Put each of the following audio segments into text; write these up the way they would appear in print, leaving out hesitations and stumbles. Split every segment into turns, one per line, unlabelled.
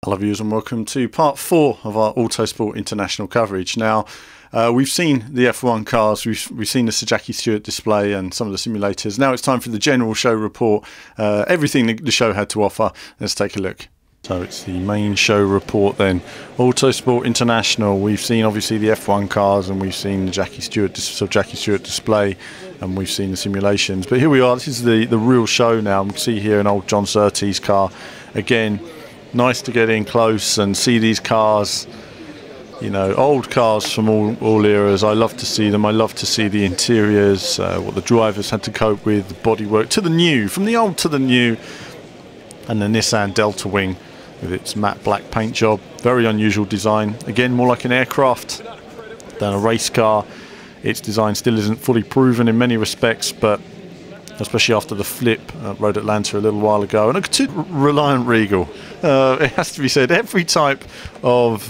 Hello viewers and welcome to part 4 of our Autosport International coverage. Now we've seen the F1 cars, we've seen the Sir Jackie Stewart display and some of the simulators. Now it's time for the general show report, everything the show had to offer. Let's take a look. So it's the main show report then. Autosport International, we've seen obviously the F1 cars and we've seen the Sir Jackie Stewart display and we've seen the simulations. But here we are, this is the real show now. You can see here an old John Surtees car. Again, nice to get in close and see these cars, you know, old cars from all eras. I love to see them. I love to see the interiors, what the drivers had to cope with, the bodywork, to the new, from the old to the new. And the Nissan DeltaWing with its matte black paint job. Very unusual design. Again, more like an aircraft than a race car. Its design still isn't fully proven in many respects, but especially after the flip at Road Atlanta a little while ago. And to Reliant Regal, it has to be said, every type of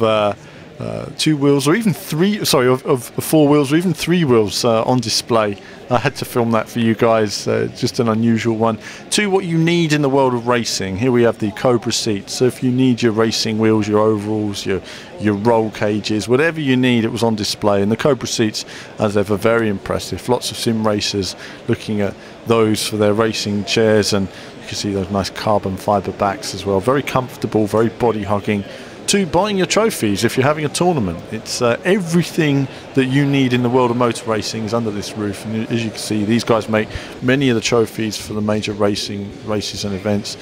two wheels or even three, sorry, of four wheels or even three wheels on display. I had to film that for you guys, just an unusual one. To what you need in the world of racing. Here we have the Cobra Seats. So if you need your racing wheels, your overalls, your roll cages, whatever you need, it was on display. And the Cobra Seats, as ever, very impressive. Lots of sim racers looking at those for their racing chairs, and you can see those nice carbon fibre backs as well. Very comfortable, very body hugging. To buying your trophies if you're having a tournament. It's everything that you need in the world of motor racing is under this roof, and as you can see, these guys make many of the trophies for the major races and events.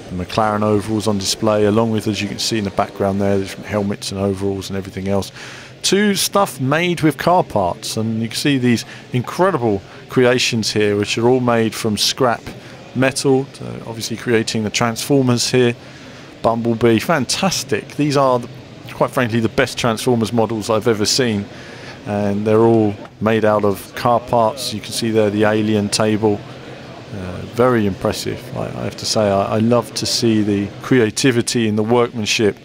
The McLaren overalls on display, along with, as you can see in the background there, the different helmets and overalls and everything else. To stuff made with car parts, and you can see these incredible creations here, which are all made from scrap metal, obviously creating the Transformers here. Bumblebee, fantastic. These are, quite frankly, the best Transformers models I've ever seen, and they're all made out of car parts. You can see there the alien table. Very impressive, I have to say. I love to see the creativity in the workmanship,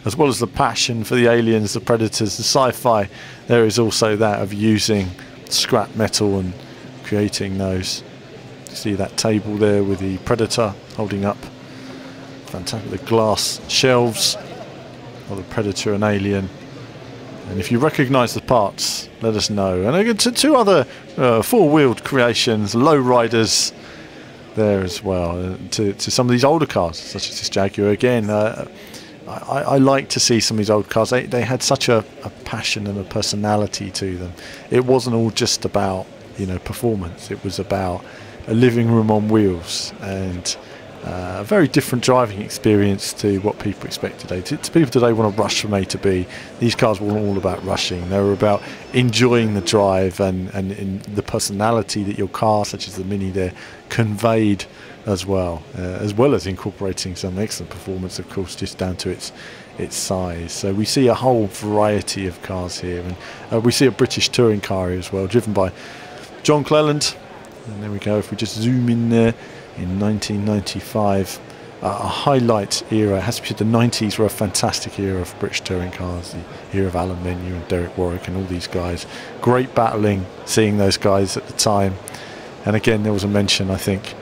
as well as the passion for the aliens, the predators, the sci-fi. There is also that of using scrap metal and creating those. You see that table there with the Predator holding up. Fantastic, the glass shelves of the Predator and Alien. And if you recognise the parts, let us know. And again, to two other four-wheeled creations, Lowriders there as well. To some of these older cars, such as this Jaguar. Again, I like to see some of these old cars. They had such a passion and a personality to them. It wasn't all just about, you know, performance. It was about a living room on wheels, and a very different driving experience to what people expect today. To people today want to rush from A to B. These cars weren't all about rushing. They were about enjoying the drive and in the personality that your car, such as the Mini there, conveyed as well as incorporating some excellent performance, of course, just down to its size. So we see a whole variety of cars here, and we see a British touring car here as well, driven by John Cleland. And there we go, if we just zoom in there. In 1995, a highlight era. It has to be said, the 90s were a fantastic era for British touring cars. The era of Alan Menu and Derek Warwick and all these guys. Great battling, seeing those guys at the time. And again, there was a mention, I think,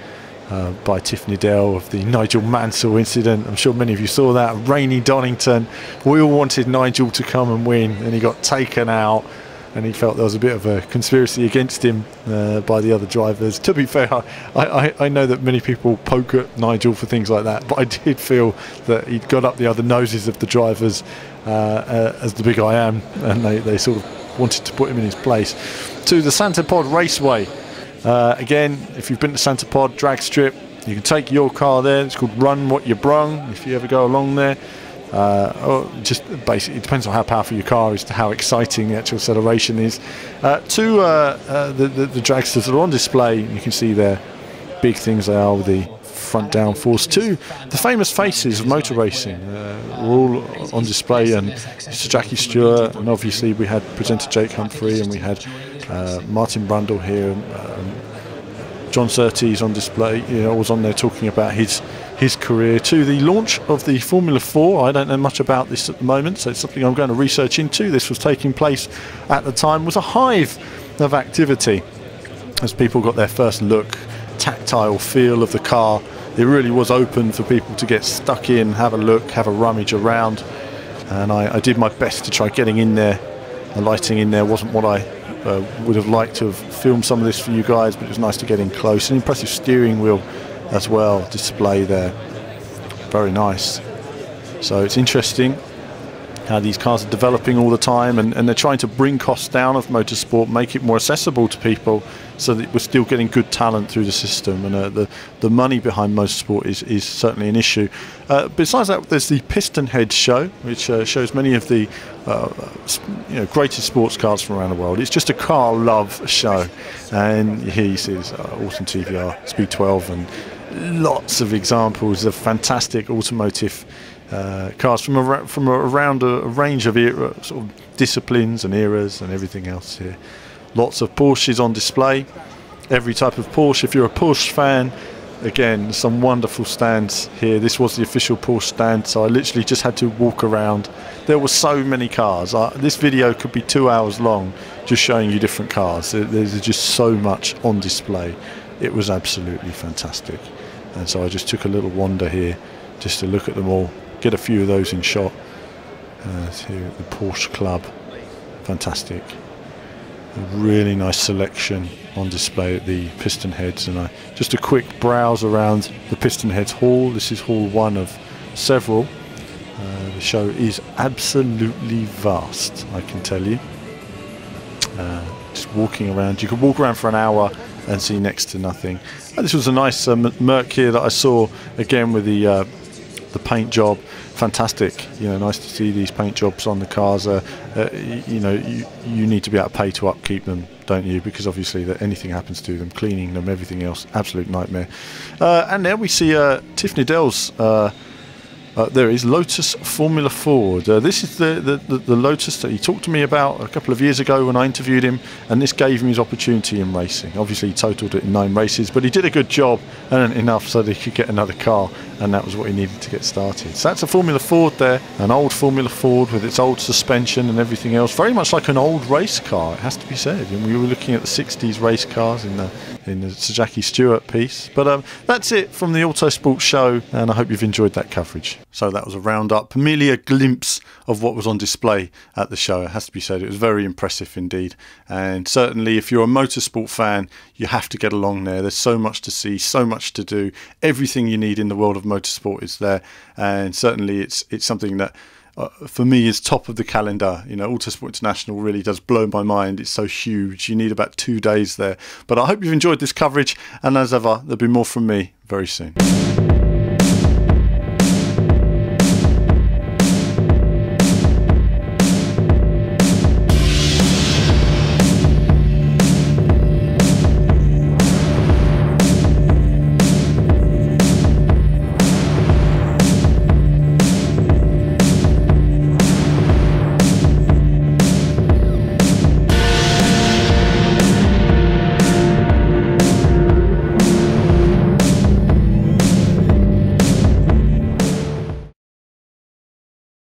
by Tiffany Dell of the Nigel Mansell incident. I'm sure many of you saw that. Rainy Donington. We all wanted Nigel to come and win, and he got taken out. And he felt there was a bit of a conspiracy against him by the other drivers. To be fair, I know that many people poke at Nigel for things like that, but I did feel that he'd got up the other noses of the drivers as the big I am, and they sort of wanted to put him in his place. To the Santa Pod Raceway. Again, if you've been to Santa Pod drag strip, you can take your car there. It's called Run What You Brung, if you ever go along there. Just basically, it depends on how powerful your car is to how exciting the actual acceleration is. To the dragsters that are on display, you can see their big things they are with the front downforce. To the famous faces of motor racing, were all on display, and Sir Jackie Stewart, and obviously we had presenter Jake Humphrey, and we had Martin Brundle here, John Surtees on display. You know, was on there talking about his career. To the launch of the Formula 4, I don't know much about this at the moment, so it's something I'm going to research into. This was taking place at the time, was a hive of activity as people got their first look, tactile feel of the car it really was open for people to get stuck in, have a look, have a rummage around, and I did my best to try getting in there. The lighting in there wasn't what I would have liked to have filmed some of this for you guys, but it was nice to get in close. An impressive steering wheel as well, display there, very nice. So it's interesting how these cars are developing all the time, and they're trying to bring costs down of motorsport, make it more accessible to people, so that we're still getting good talent through the system. And the money behind motorsport is certainly an issue. Besides that, there's the PistonHead show, which shows many of the greatest sports cars from around the world. It's just a car love show, and here you see this awesome TVR Speed 12 and lots of examples of fantastic automotive cars from around a range of sort of disciplines and eras and everything else here. Lots of Porsches on display, every type of Porsche. If you're a Porsche fan, again, some wonderful stands here. This was the official Porsche stand, so I literally just had to walk around. There were so many cars. This video could be 2 hours long, just showing you different cars. There's just so much on display. It was absolutely fantastic, and so I just took a little wander here just to look at them all, get a few of those in shot. Here at the Porsche Club, fantastic. A really nice selection on display at the PistonHeads, and just a quick browse around the PistonHeads hall. This is hall one of several. The show is absolutely vast, I can tell you. Just walking around, you could walk around for an hour and see next to nothing. This was a nice Mercure that I saw again with the paint job. Fantastic, nice to see these paint jobs on the cars. You need to be able to pay to upkeep them, don't you? Because obviously that anything happens to them, cleaning them, everything else, absolute nightmare. And there we see Tiff Needell's. There is Lotus Formula Ford. This is the Lotus that he talked to me about a couple of years ago when I interviewed him, and this gave him his opportunity in racing. Obviously he totaled it in 9 races, but he did a good job, and enough so that he could get another car, and that was what he needed to get started. So that's a Formula Ford there, an old Formula Ford with its old suspension and everything else, very much like an old race car, it has to be said. And we were looking at the 60s race cars in the Sir Jackie Stewart piece. But that's it from the Autosport show, and I hope you've enjoyed that coverage. So that was a roundup, merely a glimpse of what was on display at the show. It has to be said, it was very impressive indeed. And certainly if you're a motorsport fan, you have to get along there. There's so much to see, so much to do. Everything you need in the world of motorsport is there. And certainly it's something that for me is top of the calendar. Autosport International really does blow my mind. It's so huge. You need about 2 days there. But I hope you've enjoyed this coverage, and as ever, there'll be more from me very soon.